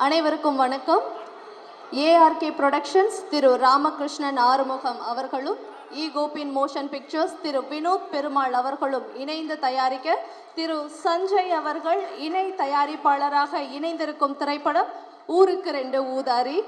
அனைவருக்கும் வணக்கம். ARK productions திரு ராமகிருஷ்ணன் ஆறுமுகம் அவர்களும் Gobain motion pictures Thiru Vinoth Perumal அவர்களும் இணைந்து தயாரிக்க திரு சஞ்சய் அவர்கள் இணை தயாரிப்பாளராக இணைந்திருக்கும் திரைப்படம் ஊருக்கு 2 ஊதாரி.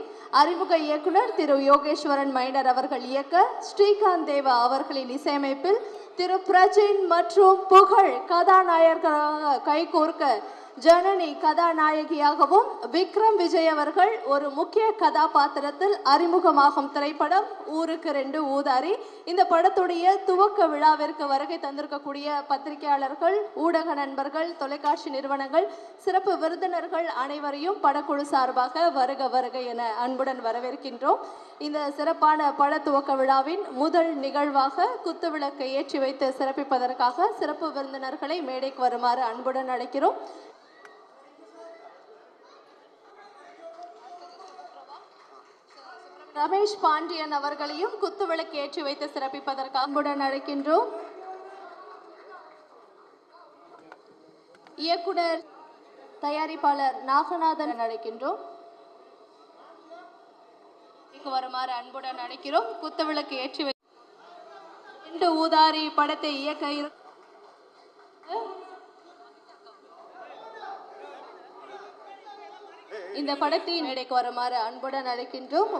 அறிமுக இயக்குனர் திரு யோகேஸ்வரன் மைனர் அவர்கள் இயக்க ஸ்ரீகாந்த் தேவா அவர்களின் இசையமைப்பில் திரு பிரஜின் மற்றும் புகழ் கதாநாயகராக கைகோர்க்க ஜனனி கதாநாயகியாகவும் விக்ரம் விஜய் அவர்கள் ஒரு முக்கிய கதாபாத்திரத்தில் அறிமுகமாகும் திரைப்படம் ஊருக்கு 2 ஊதாரி. இந்த படத்துடைய துவக்க விழாவிற்கு வருகை தந்திருக்கக்கூடிய பத்திரிகையாளர்கள், ஊடக நண்பர்கள், தொலைக்காட்சி நிறுவனங்கள், சிறப்பு விருந்தினர்கள் அனைவரையும் படக்குழு சார்பாக வருக வருக என அன்புடன் வரவேற்கின்றோம். இந்த சிறப்பான பட துவக்க விழாவின் முதல் நிகழ்வாக குத்துவிளக்கை ஏற்றி வைத்து சிறப்பிப்பதற்காக சிறப்பு விருந்தினர்களை மேடைக்கு வருமாறு அன்புடன் அழைக்கிறோம். ரமேஷ் பாண்டியன் அவர்களையும் குத்துவிளக்கு ஏற்றி வைத்து சிறப்பிப்பதற்காக அன்புடன் அழைக்கின்றோம். இயக்குனர் தயாரிப்பாளர் நாகநாதன் அழைக்கின்றோம். வருமாறு அன்புடன் அழைக்கிறோம். குத்துவிளக்கு ஏற்றி 2 ஊதாரி படத்தை இயக்க இந்த படத்தின் இடைக்கு வருமாறு அன்புடன் அழைக்கின்றோம்.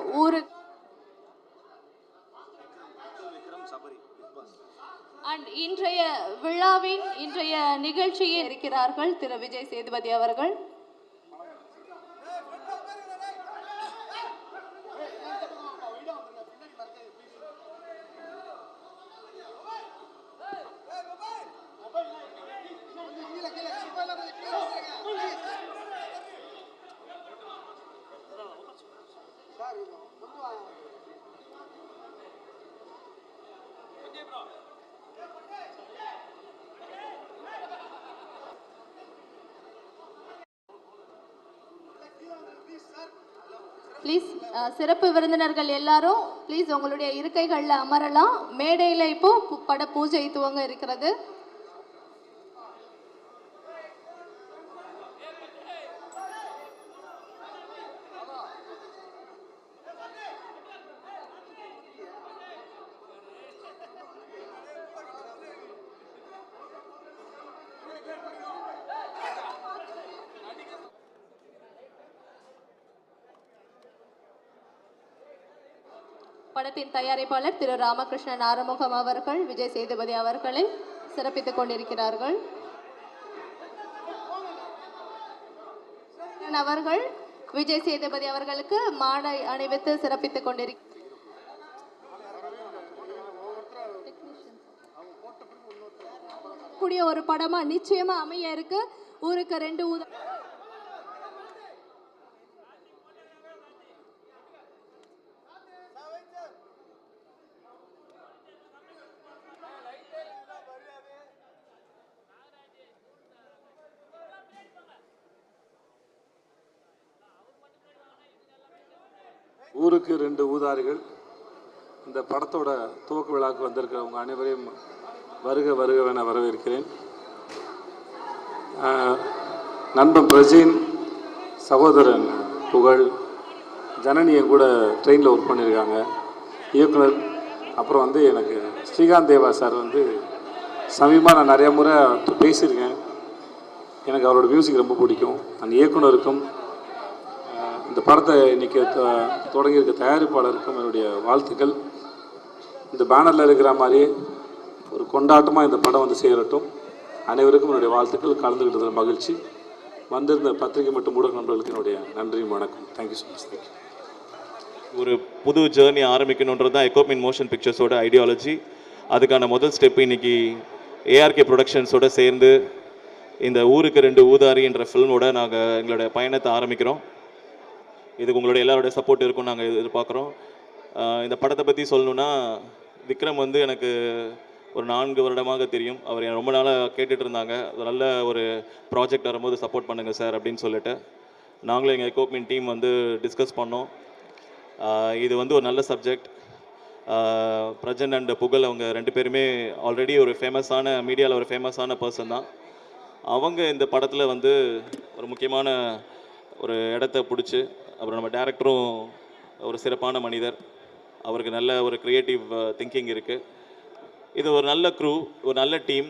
இன்றைய விழாவின் இன்றைய நிகழ்ச்சியில் இருக்கிறார்கள் திரு விஜய் சேதுபதி அவர்கள். ப்ளீஸ் சிறப்பு விருந்தினர்கள் எல்லாரும் ப்ளீஸ் உங்களுடைய இருக்கைகளில் அமரலாம். மேடையில் இப்போ பட பூஜை துவங்க இருக்கிறது. படத்தின் தயாரிப்பாளர் திரு ராமகிருஷ்ணன் ஆறுமுகம் அவர்கள் விஜய் சேதுபதி அவர்களை சிறப்பித்துக் கொண்டிருக்கிறார்கள். அவர்கள் விஜய் சேதுபதி அவர்களுக்கு மாலை அணிவித்து சிறப்பித்துக் கொண்டிருக்கிறார். கூடிய ஒரு படமா நிச்சயமா அமைய இருக்கு ஊருக்கு 2 ஊதாரி. ஊருக்கு 2 ஊதாரிகள் இந்த படத்தோட துவக்க விழாவுக்கு வந்திருக்கிறவங்க அனைவரையும் வருக வருகவென வரவேற்கிறேன். நண்பன் பிரஜின், சகோதரன் புகழ், ஜனனியை கூட ட்ரெயினில் ஒர்க் பண்ணியிருக்காங்க. இயக்குனர் அப்புறம் எனக்கு ஸ்ரீகாந்த் தேவா சார் சமீபமாக நான் நிறையா முறை பேசியிருக்கேன். எனக்கு அவரோட மியூசிக் ரொம்ப பிடிக்கும். அந்த இயக்குனருக்கும் இந்த படத்தை இன்றைக்கி தொடங்கியிருக்க தயாரிப்பாளருக்கும் என்னுடைய வாழ்த்துக்கள். இந்த பேனரில் இருக்கிற மாதிரியே ஒரு கொண்டாட்டமாக இந்த படம் சேரட்டும். அனைவருக்கும் என்னுடைய வாழ்த்துக்கள். கலந்துக்கிட்டதில் மகிழ்ச்சி. வந்திருந்த பத்திரிகை மற்றும் ஊடக நண்பர்களுக்கு என்னுடைய நன்றியும் வணக்கம். Thank you so much. தேங்க்யூ. ஒரு புது ஜேர்னி ஆரம்பிக்கணுன்றது தான் எக்கோபின் மோஷன் பிக்சர்ஸோட ஐடியாலஜி. அதுக்கான முதல் ஸ்டெப் இன்றைக்கி ஏஆர்கே ப்ரொடக்ஷன்ஸோடு சேர்ந்து இந்த ஊருக்கு 2 ஊதாரி என்ற ஃபில்மோட நாங்கள் எங்களுடைய பயணத்தை ஆரம்பிக்கிறோம். இதுக்கு உங்களுடைய எல்லாருடைய சப்போர்ட் இருக்கும் நாங்கள் எதிர்பார்க்குறோம். இந்த படத்தை பற்றி சொல்லணுன்னா, விக்ரம் எனக்கு ஒரு 4 வருடமாக தெரியும். அவர் ரொம்ப நாளாக கேட்டுட்டு இருந்தாங்க, நல்ல ஒரு ப்ராஜெக்ட் வரும்போது சப்போர்ட் பண்ணுங்கள் சார் அப்படின்னு சொல்லிட்டு நாங்களும் எங்கள் எக்கோப்மெண்ட் டீம் டிஸ்கஸ் பண்ணோம். இது ஒரு நல்ல சப்ஜெக்ட். பிரஜன் அண்ட் புகழ் அவங்க 2 பேருமே ஆல்ரெடி ஒரு ஃபேமஸான மீடியாவில் ஒரு ஃபேமஸான பர்சன் தான். அவங்க இந்த படத்தில் ஒரு முக்கியமான ஒரு இடத்த பிடிச்சி, அப்புறம் நம்ம டேரக்டரும் ஒரு சிறப்பான மனிதர், அவருக்கு நல்ல ஒரு க்ரியேட்டிவ் திங்கிங் இருக்குது. இது ஒரு நல்ல க்ரூ, ஒரு நல்ல டீம்.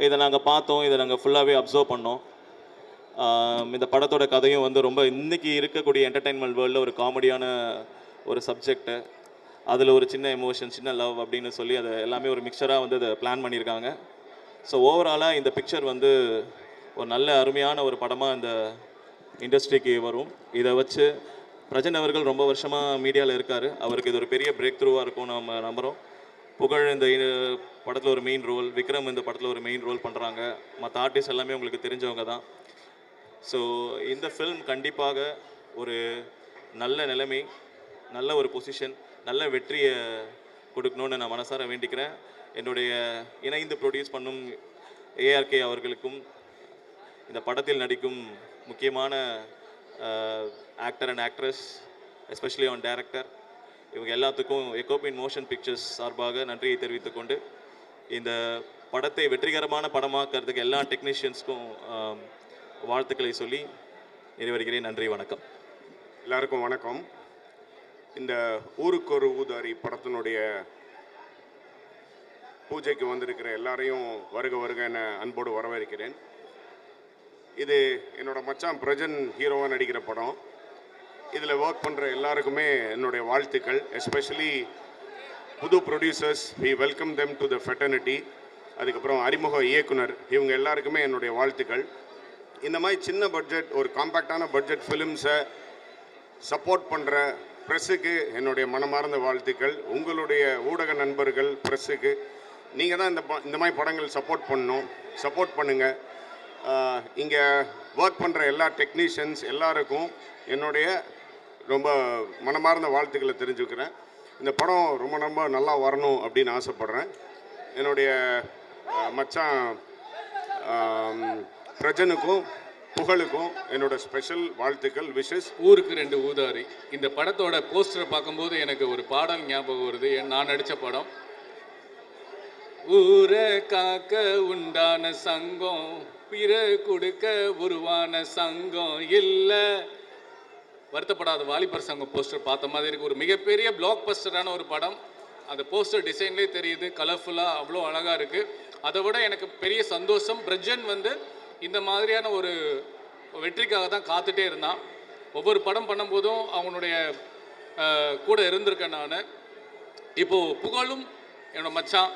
இதை நாங்கள் பார்த்தோம், இதை நாங்கள் ஃபுல்லாகவே அப்சர்வ் பண்ணோம். இந்த படத்தோட கதையும் வந்து ரொம்ப இன்றைக்கி இருக்கக்கூடிய என்டர்டெயின்மெண்ட் வேர்ல்டில் ஒரு காமெடியான ஒரு சப்ஜெக்டு, அதில் ஒரு சின்ன எமோஷன், சின்ன லவ் அப்படின்னு சொல்லி அதை எல்லாமே ஒரு மிக்சராக வந்து அதை பிளான் பண்ணியிருக்காங்க. ஸோ ஓவராலாக இந்த பிக்சர் வந்து ஒரு நல்ல அருமையான ஒரு படமாக இந்த இண்டஸ்ட்ரிக்கு வரும். இதை வச்சு பிரஜன் அவர்கள் ரொம்ப வருஷமாக மீடியாவில் இருக்கார், அவருக்கு இது ஒரு பெரிய பிரேக் த்ரூவாக இருக்கும் நம்ம நம்புகிறோம். புகழ் இந்த படத்தில் ஒரு மெயின் ரோல், விக்ரம் இந்த படத்தில் ஒரு மெயின் ரோல் பண்ணுறாங்க, மற்ற ஆர்டிஸ்ட் எல்லாமே உங்களுக்கு தெரிஞ்சவங்க தான். ஸோ இந்த ஃபில்ம் கண்டிப்பாக ஒரு நல்ல நிலைமை, நல்ல ஒரு பொசிஷன், நல்ல வெற்றியை கொடுக்கணுன்னு நான் மனசார வேண்டிக்கிறேன். என்னுடைய இணைந்து ப்ரொடியூஸ் பண்ணும் ஏஆர்கே அவர்களுக்கும், இந்த படத்தில் நடிக்கும் முக்கியமான actor and actress, especially on director, இவங்க எல்லாத்துக்கும் எக்கோபின் மோஷன் பிக்சர்ஸ் சார்பாக நன்றியை தெரிவித்துக்கொண்டு, இந்த படத்தை வெற்றிகரமான படமாக்கிறதுக்கு எல்லா டெக்னீஷியன்ஸ்க்கும் வாழ்த்துக்களை சொல்லி நிறைவேறுகிறேன். நன்றி, வணக்கம். எல்லாருக்கும் வணக்கம். இந்த ஊருக்கு ஒரு ஊதாரி படத்தினுடைய பூஜைக்கு வந்திருக்கிற எல்லாரையும் வருக வருக என அன்போடு வரவேற்கிறேன். இது என்னோட மச்சான் பிரஜன் ஹீரோவாக நடிக்கிற படம். இதில் ஒர்க் பண்ணுற எல்லாருக்குமே என்னுடைய வாழ்த்துக்கள். எஸ்பெஷலி புது producers, we welcome them to the fraternity. அதுக்கப்புறம் அறிமுக இயக்குனர், இவங்க எல்லாருக்குமே என்னுடைய வாழ்த்துக்கள். இந்த மாதிரி சின்ன பட்ஜெட், ஒரு காம்பேக்டான பட்ஜெட் ஃபிலிம்ஸை சப்போர்ட் பண்ணுற ப்ரெஸ்ஸுக்கு என்னுடைய மனமார்ந்த வாழ்த்துக்கள். உங்களுடைய ஊடக நண்பர்கள் ப்ரெஸ்ஸுக்கு, நீங்கள் தான் இந்த மாதிரி படங்கள் சப்போர்ட் பண்ணணும், சப்போர்ட் பண்ணுங்கள். இங்கே ஒர்க் பண்ணுற எல்லா டெக்னீஷியன்ஸ் எல்லாருக்கும் என்னுடைய ரொம்ப மனமார்ந்த வாழ்த்துக்களை தெரிஞ்சுக்கிறேன். இந்த படம் ரொம்ப ரொம்ப நல்லா வரணும் அப்படின்னு ஆசைப்பட்றேன். என்னுடைய மச்சான் பிரஜனுக்கும் புகழுக்கும் என்னோட ஸ்பெஷல் வாழ்த்துக்கள், விஷஸ். ஊருக்கு ரெண்டு ஊதாரி, இந்த படத்தோட போஸ்டரை பார்க்கும்போது எனக்கு ஒரு பாடல் ஞாபகம் வருது. நான் நடித்த படம். ஊரை காக்க உண்டான சங்கம், பிற கொடுக்க உருவான சங்கம் இல்லை. வருத்தப்படாத வாலிபர் சங்கம் போஸ்டர் பார்த்த மாதிரி இருக்கு. ஒரு மிகப்பெரிய பிளாக் பஸ்டரான ஒரு படம். அந்த போஸ்டர் டிசைன்லேயே தெரியுது, கலர்ஃபுல்லாக அவ்வளோ அழகாக இருக்குது. அதை விட எனக்கு பெரிய சந்தோஷம், பிரஜன் வந்து இந்த மாதிரியான ஒரு வெற்றிக்காக தான் காத்துட்டே இருந்தான். ஒவ்வொரு படம் பண்ணும்போதும் அவனுடைய கூட இருந்திருக்கேன் நான். இப்போது புகழும் என்னோட மச்சான்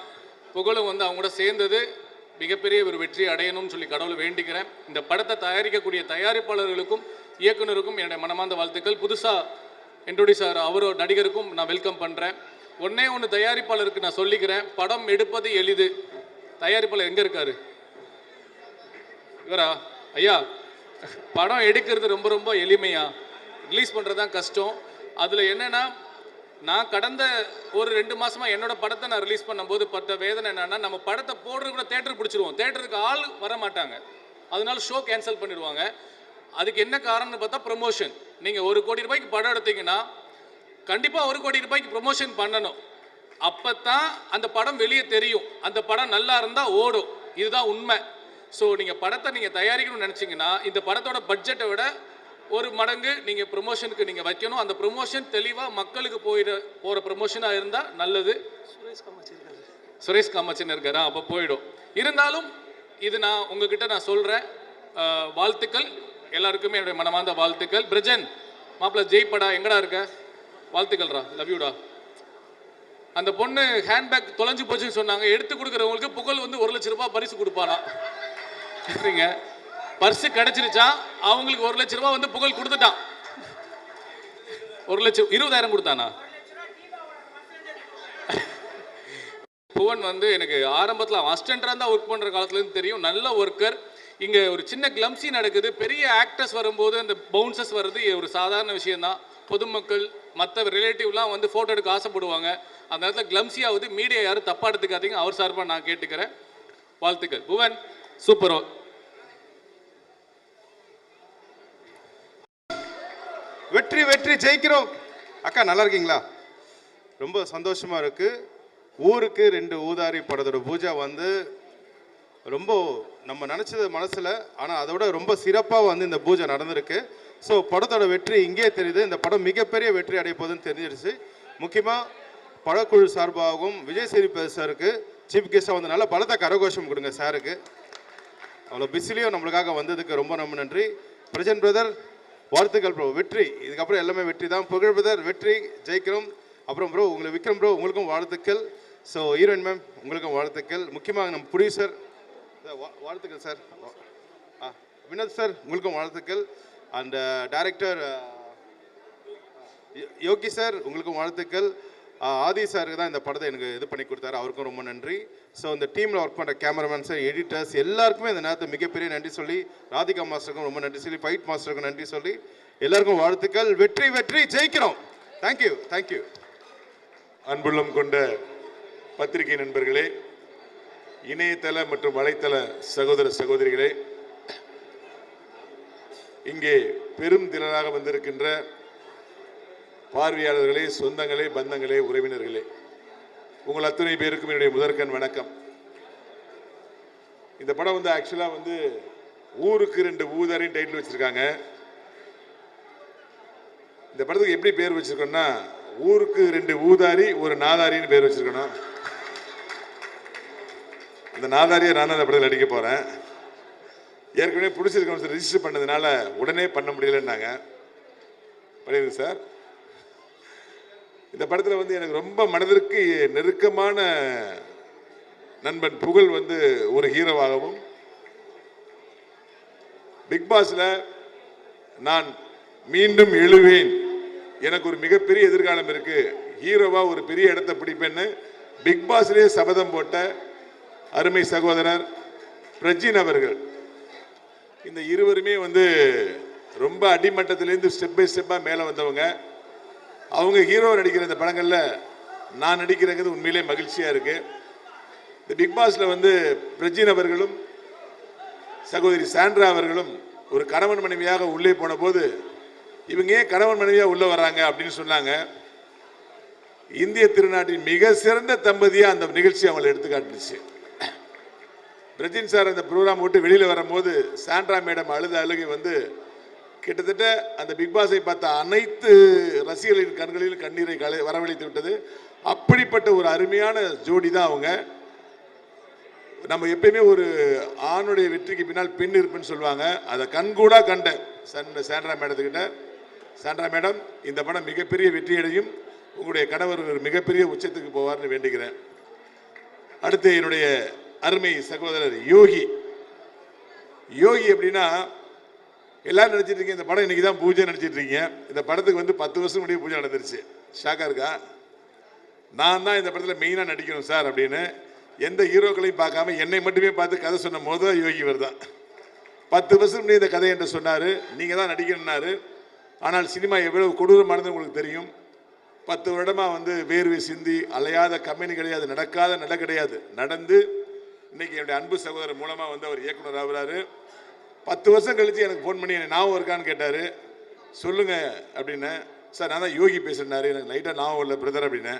புகழும் வந்து அவங்க கூட சேர்ந்தது மிகப்பெரிய ஒரு வெற்றி அடையணும்னு சொல்லி கடவுளை வேண்டிக்கிறேன். இந்த படத்தை தயாரிக்கக்கூடிய தயாரிப்பாளர்களுக்கும் இயக்குனருக்கும் என்னுடைய மனமார்ந்த வாழ்த்துக்கள். புதுசாக இன்ட்ரோடியூஸ் ஆகிற அவரோ நடிகருக்கும் நான் வெல்கம் பண்ணுறேன். ஒன்று தயாரிப்பாளருக்கு நான் சொல்லிக்கிறேன், படம் எடுப்பது எளிது. தயாரிப்பாளர் எங்கே இருக்காரு? இவரா? ஐயா, படம் எடுக்கிறது ரொம்ப ரொம்ப எளிமையா, ரிலீஸ் பண்ணுறது தான் கஷ்டம். அதில் என்னென்னா, நான் கடந்த ஒரு 2 மாதமாக என்னோட படத்தை நான் ரிலீஸ் பண்ணும்போது பட்ட வேதனை என்னென்னா, நம்ம படத்தை போடுறது கூட தேட்டருக்கு பிடிச்சிருவோம், தேட்டருக்கு ஆள் வர மாட்டாங்க, அதனால ஷோ கேன்சல் பண்ணிடுவாங்க. அதுக்கு என்ன காரணம்னு பார்த்தா ப்ரொமோஷன். நீங்கள் 1 கோடி ரூபாய்க்கு படம் எடுத்தீங்கன்னா கண்டிப்பாக 1 கோடி ரூபாய்க்கு ப்ரொமோஷன் பண்ணணும். அப்போ தான் அந்த படம் வெளியே தெரியும், அந்த படம் நல்லா இருந்தால் ஓடும். இதுதான் உண்மை. ஸோ நீங்கள் படத்தை நீங்கள் தயாரிக்கணும்னு நினச்சிங்கன்னா இந்த படத்தோட பட்ஜெட்டை விட 1 மடங்கு நீங்கள் ப்ரொமோஷனுக்கு நீங்கள் வைக்கணும். அந்த ப்ரொமோஷன் தெளிவாக மக்களுக்கு போகிற ப்ரொமோஷனாக இருந்தால் நல்லது. சுரேஷ் காமாட்சின்னு இருக்காரா? அப்போ போயிடும். இருந்தாலும் இது நான் உங்ககிட்ட நான் சொல்கிறேன், வாழ்த்துக்கள் எல்லாருக்குமே, என்னுடைய மனமார்ந்த வாழ்த்துக்கள். பிரஜன் மாப்பிள்ள ஜெய்படா, எங்கடா இருக்க? வாழ்த்துக்கள்ரா, லவ் யூடா. அந்த பொண்ணு ஹேண்ட்பேக் தொலைஞ்சு போச்சுன்னு சொன்னாங்க, எடுத்து கொடுக்குறவங்களுக்கு புகழ் வந்து 1 லட்ச ரூபாய் பரிசு கொடுப்பானா? சரிங்க, பர்ஸு கிடைச்சிருச்சா? அவங்களுக்கு 1 லட்ச ரூபாய் வந்து புகழ் கொடுத்துட்டான். 1 லட்சம் 20,000 கொடுத்தானா? புவன் வந்து எனக்கு ஆரம்பத்தில் அசிஸ்டண்டாக தான் ஒர்க் பண்ணுற காலத்துலேருந்து தெரியும், நல்ல ஒர்க்கர். இங்கே ஒரு சின்ன கிளம்சி நடக்குது, பெரிய ஆக்டர்ஸ் வரும்போது அந்த பவுன்சஸ் வர்றது ஒரு சாதாரண விஷயந்தான். பொதுமக்கள் மற்ற ரிலேட்டிவ்லாம் வந்து ஃபோட்டோ எடுக்க ஆசைப்படுவாங்க. அந்த நேரத்தில் கிளம்சியாவது, மீடியா யாரும் தப்பாக எடுத்துக்காதீங்க, அவர் சார்பாக நான் கேட்டுக்கிறேன். வாழ்த்துக்கள் புவன், சூப்பரோ. வெற்றி வெற்றி ஜெயிக்கிறோம். அக்கா நல்லா இருக்கீங்களா? ரொம்ப சந்தோஷமா இருக்கு. ஊருக்கு 2 ஊதாரி படத்தோட பூஜை வந்து ரொம்ப நம்ம நினச்சது மனசில், ஆனால் அதோட ரொம்ப சிறப்பாக வந்து இந்த பூஜை நடந்திருக்கு. ஸோ படத்தோட வெற்றி இங்கே தெரியுது. இந்த படம் மிகப்பெரிய வெற்றி அடைய போகுதுன்னு தெரிஞ்சிருச்சு. முக்கியமாக படக்குழு சார்பாகவும் விஜய் சேதுபதி சாருக்கு சீஃப் கெஸ்டாக வந்தனால பலத்த கரகோஷம் கொடுங்க சாருக்கு. அவ்வளோ பிஸிலையும் நம்மளுக்காக வந்ததுக்கு ரொம்ப ரொம்ப நன்றி. பிரஜன் பிரதர் வாழ்த்துக்கள் ப்ரோ, வெற்றி. இதுக்கப்புறம் எல்லாமே வெற்றி தான். புகழ் பிரதர் வெற்றி, ஜெயிக்கிறோம். அப்புறம் ப்ரோ உங்களுக்கு விக்ரம் ப்ரோ உங்களுக்கும் வாழ்த்துக்கள். ஸோ ஹீரோயின் மேம் உங்களுக்கும் வாழ்த்துக்கள். முக்கியமாக நம்ம ப்ரொடியூசர் வாழ்த்துக்கள் சார். வினோத் சார் உங்களுக்கும் வாழ்த்துக்கள். அண்ட் டைரக்டர் யோகி சார் உங்களுக்கும் வாழ்த்துக்கள். ஆதி சாருக்கு தான் இந்த படத்தை எனக்கு இது பண்ணி கொடுத்தாரு, அவருக்கும் ரொம்ப நன்றி. ஸோ இந்த டீமில் ஒர்க் பண்ணுற கேமராமேன் சார், எடிட்டர்ஸ் எல்லாருக்குமே இந்த நேரத்தை மிகப்பெரிய நன்றி சொல்லி, ராதிகா மாஸ்டருக்கும் ரொம்ப நன்றி சொல்லி, ஃபைட் மாஸ்டருக்கும் நன்றி சொல்லி எல்லாருக்கும் வாழ்த்துக்கள். வெற்றி வெற்றி, ஜெயிக்கிறோம். Thank you thank you. அன்புள்ளம் கொண்ட பத்திரிகை நண்பர்களே, இணையதள மற்றும் வலைத்தள சகோதர சகோதரிகளே, இங்கே பெரும் திரளாக வந்திருக்கின்ற பார்வையாளர்களே, சொந்தங்களே, பந்தங்களே, உறவினர்களே, உங்கள் அத்தனை பேருக்கும் என்னுடைய முதற்கண் வணக்கம். இந்த படம் வந்து ஆக்சுவலாக வந்து ஊருக்கு 2 ஊதாரின்னு டைட்டில் வச்சிருக்காங்க. இந்த படத்துக்கு எப்படி பேர் வச்சிருக்கோம்னா, ஊருக்கு 2 ஊதாரி ஒரு நாதாரின்னு பேர் வச்சிருக்கணும். அந்த நாதாரியை நான் அந்த படத்தில் நடிக்க போகிறேன். ஏற்கனவே பிடிச்சிருக்கோம் ரிஜிஸ்டர் பண்ணதுனால உடனே பண்ண முடியலன்னாங்க. பண்ணிடுங்க சார். இந்த படத்தில் வந்து எனக்கு ரொம்ப மனதிற்கு நெருக்கமான நண்பன் புகழ் வந்து ஒரு ஹீரோவாகவும், பிக் பாஸில் நான் மீண்டும் எழுவேன், எனக்கு ஒரு மிகப்பெரிய எதிர்காலம் இருக்கு, ஹீரோவா ஒரு பெரிய இடத்தை பிடிப்பேன்னு பிக் பாஸ்லேயே சபதம் போட்ட அருமை சகோதரர் பிரஜின் அவர்கள். இந்த இருவருமே வந்து ரொம்ப அடிமட்டத்திலேருந்து ஸ்டெப் பை ஸ்டெப்பாக மேலே வந்தவங்க. அவங்க ஹீரோ நடிக்கிற இந்த படங்களில் நான் நடிக்கிறேங்கிறது உண்மையிலே மகிழ்ச்சியாக இருக்குது. இந்த பிக் பாஸில் வந்து பிரஜின் அவர்களும் சகோதரி சாண்ட்ரா அவர்களும் ஒரு கணவன் மனைவியாக உள்ளே போன போது, இவங்க ஏன் கணவன் மனைவியாக உள்ளே வர்றாங்க அப்படின்னு சொன்னாங்க. இந்திய திருநாட்டின் மிக சிறந்த தம்பதியாக அந்த நிகழ்ச்சி அவங்களை எடுத்துக்காட்டுச்சு. பிரஜின் சார் அந்த ப்ரோக்ராம் விட்டு வெளியில் வரும்போது சாண்ட்ரா மேடம் அழுகை வந்து கிட்டத்தட்ட அந்த பிக் பாஸை பார்த்த அனைத்து ரசிகர்களின் கண்களில் கண்ணீரை வரவழைத்து விட்டது. அப்படிப்பட்ட ஒரு அருமையான ஜோடி தான் அவங்க. நம்ம எப்பயுமே ஒரு ஆணுடைய வெற்றிக்கு பின்னால் பெண் இருப்புன்னு சொல்லுவாங்க. அதை கண்கூடா கண்டேன் சாண்ட்ரா மேடத்துக்கிட்ட. சாண்ட்ரா மேடம், இந்த படம் மிகப்பெரிய வெற்றியடையும், உங்களுடைய கணவர் ஒரு மிகப்பெரிய உச்சத்துக்கு போவார்னு வேண்டுகிறேன். அடுத்து என்னுடைய அருமை சகோதரர் யோகி. யோகி எப்படின்னா, எல்லாரும் நினச்சிட்டு இருக்கீங்க இந்த படம் இன்னைக்கு தான் பூஜை நினச்சிட்டு இருக்கீங்க. இந்த படத்துக்கு வந்து 10 வருஷம் முடிய பூஜை நடந்துருச்சு. ஷாக்காக இருக்கா? நான் தான் இந்த படத்தில் மெயினாக நடிக்கணும் சார் அப்படின்னு எந்த ஹீரோக்களையும் பார்க்காம என்னை மட்டுமே பார்த்து கதை சொன்ன போது யோகி தான் 10 வருஷம் முன்னாடி இந்த கதை என்று சொன்னார். நீங்கள் தான் நடிக்கணும்னாரு. ஆனால் சினிமா எவ்வளவு கொடூரமானது உங்களுக்கு தெரியும். 10 வருடமாக வந்து வேர்வை சிந்தி அலையாத கம்பெனி கிடையாது, நடக்காத நட கிடையாது, நடந்து இன்னைக்கு என்னுடைய அன்பு சகோதரர் மூலமாக வந்து அவர் இயக்குனர் ஆகுறாரு. 10 வருஷம் கழிச்சு எனக்கு ஃபோன் பண்ணி என்ன ஞாபகம் இருக்கான்னு கேட்டார். சொல்லுங்க அப்படின்னு. சார் நான் தான் யோகி பேசுனாரு, எனக்கு லைட்டாக ஞாபகம் இல்லை பிரதர் அப்படின்னு.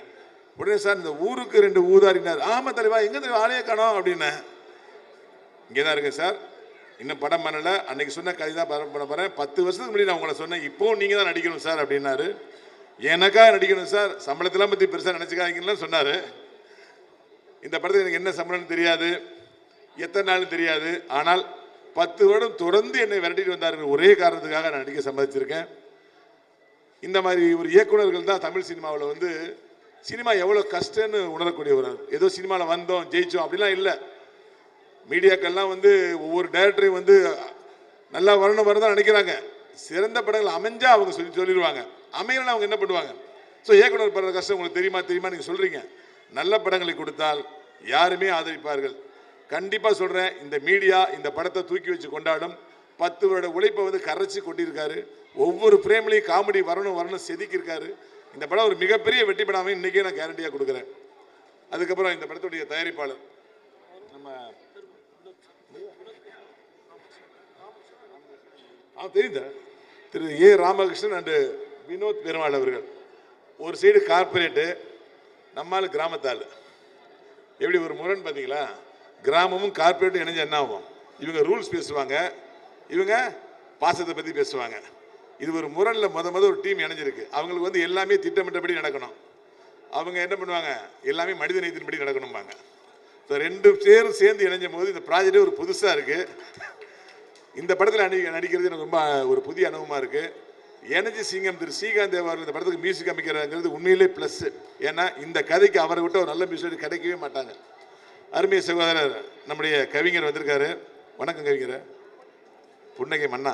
உடனே சார் இந்த ஊருக்கு 2 ஊதாரினார். ஆமாம் தலைவா, எங்கே தலைவா ஆளையே காணோம் அப்படின்னு. இங்கே தான் இருக்கு சார், இன்னும் படம் பண்ணலை, அன்னைக்கு சொன்ன கதை தான் பண்ண போகிறேன். 10 வருஷத்துக்கு முன்னாடி நான் உங்களை சொன்னேன், இப்போவும் நீங்கள் தான் நடிக்கணும் சார் அப்படின்னாரு. எனக்காக நடிக்கணும் சார், சம்பளத்தெல்லாம் பற்றி பெருசாக நினச்சிக்காதீங்கன்னு சொன்னார். இந்த படத்துக்கு எனக்கு என்ன சம்பளம்னு தெரியாது, எத்தனை நாள்னு தெரியாது. ஆனால் 10 வருடம் தொடர்ந்து என்னை விரட்டிட்டு வந்தார்கள். ஒரே காரணத்துக்காக நான் நடிக்க சம்மதிச்சிருக்கேன். இந்த மாதிரி ஒரு இயக்குநர்கள் தான் தமிழ் சினிமாவில் வந்து சினிமா எவ்வளோ கஷ்டம்னு உணரக்கூடியவர். ஏதோ சினிமாவில் வந்தோம் ஜெயிச்சோம் அப்படிலாம் இல்லை. மீடியாக்கள்லாம் வந்து ஒவ்வொரு டைரக்டரையும் வந்து நல்லா வரணும் தான் நினைக்கிறாங்க. சிறந்த படங்கள் அமைஞ்சா அவங்க சொல்லிடுவாங்க, அமையலாம் அவங்க என்ன பண்ணுவாங்க. ஸோ இயக்குனர் படுற கஷ்டம் உங்களுக்கு தெரியுமா நீங்கள் சொல்கிறீங்க. நல்ல படங்களை கொடுத்தால் யாருமே ஆதரிப்பார்கள். கண்டிப்பாக சொல்கிறேன், இந்த மீடியா இந்த படத்தை தூக்கி வச்சு கொண்டாடும். 10 வருட உழைப்பை வந்து கரைச்சி கொண்டிருக்காரு. ஒவ்வொரு பிரேம்லையும் காமெடி வரணும் செதுக்கியிருக்காரு. இந்த படம் ஒரு மிகப்பெரிய வெற்றி படாமல் இன்றைக்கே நான் கேரண்டியாக கொடுக்குறேன். அதுக்கப்புறம் இந்த படத்துடைய தயாரிப்பாளர் நம்ம தெரியுதா திரு ஏ ராமகிருஷ்ணன் அண்டு வினோத் பெருமாள் அவர்கள். ஒரு சைடு கார்பரேட்டு, நம்மால் கிராமத்தால். எப்படி ஒரு முரண் பார்த்தீங்களா? கிராமமும் கார்ப்பரேட்டும் இணைஞ்சு என்ன ஆகும்? இவங்க ரூல்ஸ் பேசுவாங்க, இவங்க பாசத்தை பற்றி பேசுவாங்க. இது ஒரு முரணில் ஒரு டீம் இணைஞ்சிருக்கு. அவங்களுக்கு வந்து எல்லாமே திட்டமிட்டபடி நடக்கணும். அவங்க என்ன பண்ணுவாங்க? எல்லாமே மனித நேயத்தின்படி நடக்கணும்பாங்க. ஸோ ரெண்டு பேரும் சேர்ந்து இணைஞ்சும் போது இந்த ப்ராஜெக்டே ஒரு புதுசாக இருக்குது. இந்த படத்தில் நடிக்கிறது எனக்கு ரொம்ப ஒரு புதிய அனுபவமாக இருக்குது. எனர்ஜி சிங்கம் திரு ஸ்ரீகாந்த் தேவா இந்த படத்துக்கு மியூசிக் அமைக்கிறாங்கிறது உண்மையிலே ப்ளஸ். ஏன்னா இந்த கதைக்கு அவரை விட்டு ஒரு நல்ல மியூசிக் கிடைக்கவே மாட்டாங்க. அருமை சகோதரர் நம்முடைய கவிஞர் வந்திருக்காரு. வணக்கம் கவிஞர், புன்னகை மன்னா.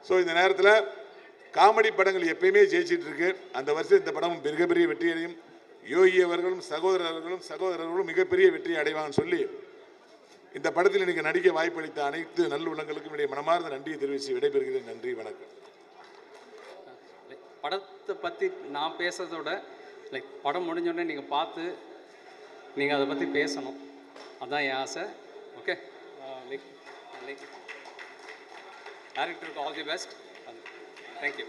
ஸோ இந்த நேரத்தில் காமெடி படங்கள் எப்பயுமே ஜெயிச்சிட்டு இருக்கு. அந்த வருஷம் இந்த படமும் மிகப்பெரிய வெற்றி அடையும். யோகி அவர்களும் சகோதரர்களும் மிகப்பெரிய வெற்றியை அடைவாங்கன்னு சொல்லி இந்த படத்தில் எனக்கு நடிக்க வாய்ப்பளித்த அனைத்து நல்லுள்ளங்களுக்கும் என்னுடைய மனமார்ந்த நன்றியை தெரிவித்து விடைபெறுகிறேன். நன்றி, வணக்கம். படத்தை பற்றி நான் பேசுறதோட படம் முடிஞ்சோடனே நீங்கள் பார்த்து நீங்கள் அதை பற்றி பேசணும், அதுதான் என் ஆசை. ஓகே, டேரக்டருக்கு all the best. Thank you.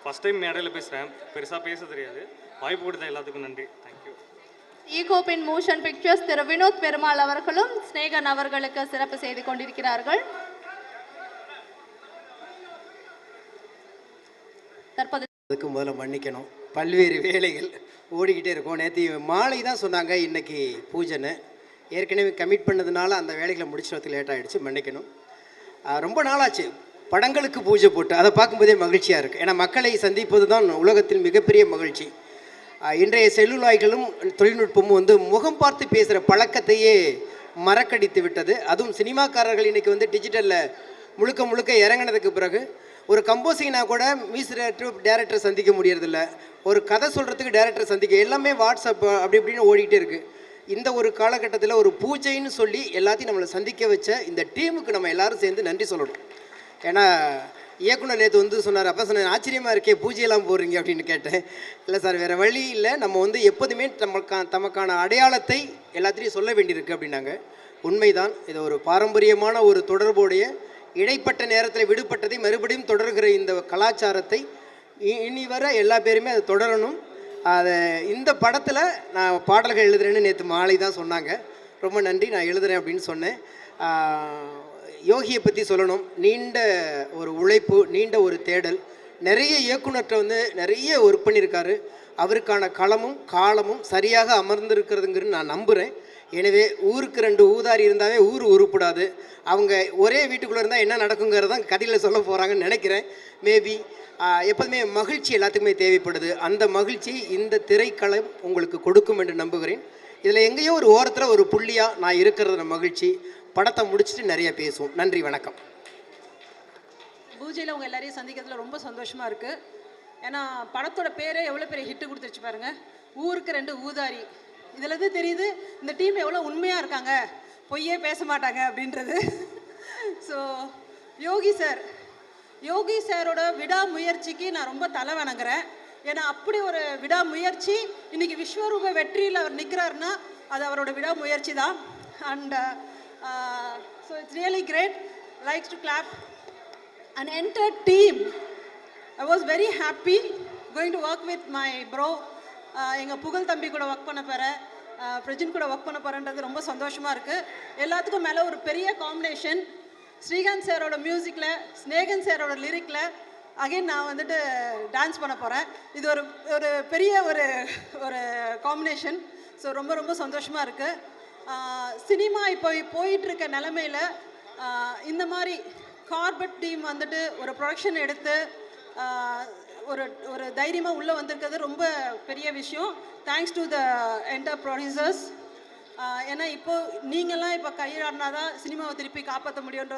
First time மேடையில் பேசுகிறேன், பெருசாக பேச தெரியாது. வாய்ப்பு கொடுத்த எல்லாத்துக்கும் நன்றி. தேங்க்யூ. ஈகோபின் மோஷன் பிக்சர்ஸ் திரு வினோத் பெருமாள் அவர்களும் ஸ்நேகன் அவர்களுக்கு சிறப்பு செய்து கொண்டிருக்கிறார்கள். தற்போது அதுக்கு முதல்ல மன்னிக்கணும், பல்வேறு வேலைகள் ஓடிக்கிட்டே இருக்கும். நேற்று மாலை தான் சொன்னாங்க இன்னைக்கு பூஜைன்னு. ஏற்கனவே கமிட் பண்ணதுனால அந்த வேலைகளை முடிச்சுறதுக்கு லேட் ஆகிடுச்சு, மன்னிக்கணும். ரொம்ப நாளாச்சு படங்களுக்கு பூஜை போட்டு, அதை பார்க்கும்போதே மகிழ்ச்சியாக இருக்குது. ஏன்னா மக்களை சந்திப்பது தான் உலகத்தின் மிகப்பெரிய மகிழ்ச்சி. இன்றைய செல்லுலாய்களும் தொழில்நுட்பமும் வந்து முகம் பார்த்து பேசுகிற பழக்கத்தையே மறக்கடித்து விட்டது. அதுவும் சினிமாக்காரர்கள் இன்றைக்கி வந்து டிஜிட்டலில் முழுக்க இறங்கினதுக்கு பிறகு ஒரு கம்போசிங்னா கூட மியூசிக் டேரக்டரை சந்திக்க முடியறதில்ல, ஒரு கதை சொல்கிறதுக்கு டேரக்டரை சந்திக்க எல்லாமே வாட்ஸ்அப் அப்படி இப்படின்னு ஓடிக்கிட்டே இருக்குது. இந்த ஒரு காலகட்டத்தில் ஒரு பூஜைன்னு சொல்லி எல்லாத்தையும் நம்மளை சந்திக்க வச்ச இந்த டீமுக்கு நம்ம எல்லாரும் சேர்ந்து நன்றி சொல்லணும். ஏன்னா இயக்குனர் நேற்று வந்து சொன்னார், அப்போ சொன்னேன் ஆச்சரியமாக இருக்கே பூஜையெல்லாம் போடுறீங்க அப்படின்னு கேட்டேன். இல்லை சார், வேறு வழி இல்லை, நம்ம வந்து எப்போதுமே தமக்கான அடையாளத்தை எல்லாத்திலையும் சொல்ல வேண்டியிருக்கு அப்படின்னாங்க. உண்மைதான். இது ஒரு பாரம்பரியமான ஒரு தொடர்புடைய இடைப்பட்ட நேரத்தில் விடுபட்டதை மறுபடியும் தொடர்கிற இந்த கலாச்சாரத்தை இனி வர எல்லா பேருமே அதை தொடரணும். அதை இந்த படத்தில் நான் பாடல்கள் எழுதுறேன்னு நேற்று மாலை தான் சொன்னாங்க. ரொம்ப நன்றி, நான் எழுதுகிறேன் அப்படின்னு சொன்னேன். யோகியை பற்றி சொல்லணும். நீண்ட ஒரு உழைப்பு, நீண்ட ஒரு தேடல். நிறைய இயக்குனர்கிட்ட வந்து நிறைய ஒர்க் பண்ணியிருக்காரு. அவருக்கான களமும் காலமும் சரியாக அமர்ந்திருக்கிறதுங்கிறது நான் நம்புகிறேன். எனவே ஊருக்கு 2 ஊதாரி இருந்தாவே ஊர் உருப்படாது. அவங்க ஒரே வீட்டுக்குள்ளே இருந்தால் என்ன நடக்குங்கிறதான் கதையில் சொல்ல போகிறாங்கன்னு நினைக்கிறேன். மேபி எப்போதுமே மகிழ்ச்சி எல்லாத்துக்குமே தேவைப்படுது. அந்த மகிழ்ச்சி இந்த திரைக்களம் உங்களுக்கு கொடுக்கும் என்று நம்புகிறேன். இதில் எங்கேயோ ஒரு ஓரத்தில் ஒரு புள்ளியாக நான் இருக்கிறது மகிழ்ச்சி. படத்தை முடிச்சுட்டு நிறைய பேசுவோம். நன்றி, வணக்கம். பூஜையில் உங்கள் எல்லாரையும் சந்திக்கிறதுல ரொம்ப சந்தோஷமாக இருக்குது. ஏன்னா படத்தோட பேரே எவ்வளோ பெரிய ஹிட்டு கொடுத்துருச்சு பாருங்கள், ஊருக்கு 2 ஊதாரி. இதில் இருந்து தெரியுது இந்த டீம் எவ்வளோ உண்மையாக இருக்காங்க, பொய்யே பேச மாட்டாங்க அப்படின்றது. ஸோ யோகி சாரோட விடாமுயற்சிக்கு நான் ரொம்ப தலை வணங்குறேன். ஏன்னா அப்படி ஒரு விடாமுயற்சி இன்னைக்கு விஸ்வரூப வெற்றியில் அவர் நிற்கிறாருன்னா அது அவரோட விடாமுயற்சி தான். And so it's really great. Likes to clap. An entire team. I was very happy going to work with my bro. எங்க புகழ் தம்பி கூட ஒர்க் பண்ண போகிறேன், பிரஜின் கூட ஒர்க் பண்ண போகிறேன்றது ரொம்ப சந்தோஷமாக இருக்குது. எல்லாத்துக்கும் மேலே ஒரு பெரிய காம்பினேஷன். ஸ்ரீகாந்த் சாரோட மியூசிக்கில், ஸ்நேகன் சாரோட லிரிக்கில் அகைன் நான் வந்துட்டு டான்ஸ் பண்ண போகிறேன். இது ஒரு பெரிய ஒரு காம்பினேஷன். ஸோ ரொம்ப சந்தோஷமாக இருக்குது. சினிமா இப்போ போயிட்டுருக்க நிலமையில் இந்த மாதிரி கார்பெட் டீம் வந்துட்டு ஒரு ப்ரொடக்ஷன் எடுத்து ஒரு தைரியமாக உள்ளே வந்திருக்கிறது ரொம்ப பெரிய விஷயம். Thanks to the enter producers. ஏன்னா இப்போது நீங்கள்லாம் இப்போ கையாடினா தான் சினிமாவை திருப்பி காப்பாற்ற முடியுன்ற